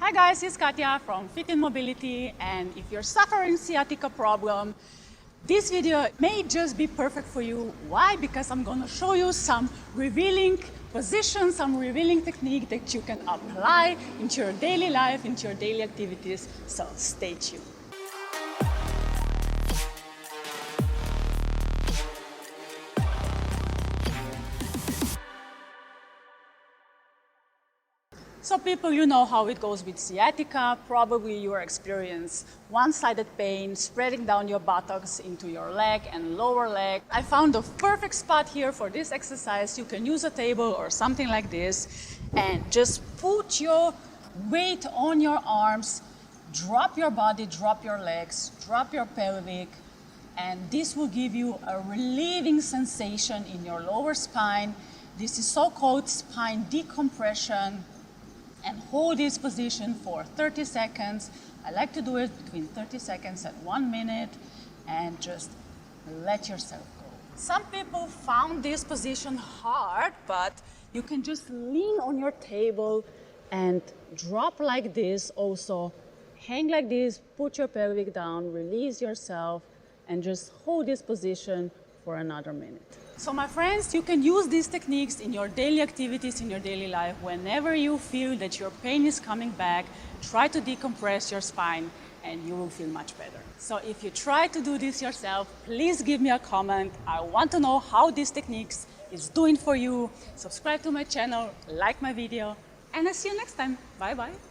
Hi guys, it's Katya from FitInMobility, and if you're suffering sciatica problem, this video may just be perfect for you. Why? Because I'm going to show you some revealing positions, some revealing technique that you can apply into your daily life, into your daily activities. So stay tuned. So people, you know how it goes with sciatica. Probably you experience one-sided pain spreading down your buttocks into your leg and lower leg. I found the perfect spot here for this exercise. You can use a table or something like this and just put your weight on your arms, drop your body, drop your legs, drop your pelvic, and this will give you a relieving sensation in your lower spine. This is so-called spine decompression. And hold this position for 30 seconds. I like to do it between 30 seconds and 1 minute, and just let yourself go. Some people found this position hard, but you can just lean on your table and drop like this. Also, hang like this, put your pelvic down, release yourself, and just hold this position for another minute. So my friends, you can use these techniques in your daily activities, in your daily life. Whenever you feel that your pain is coming back, try to decompress your spine and you will feel much better. So if you try to do this yourself, please give me a comment. I want to know how these techniques is doing for you. Subscribe to my channel, like my video, and I'll see you next time. Bye bye.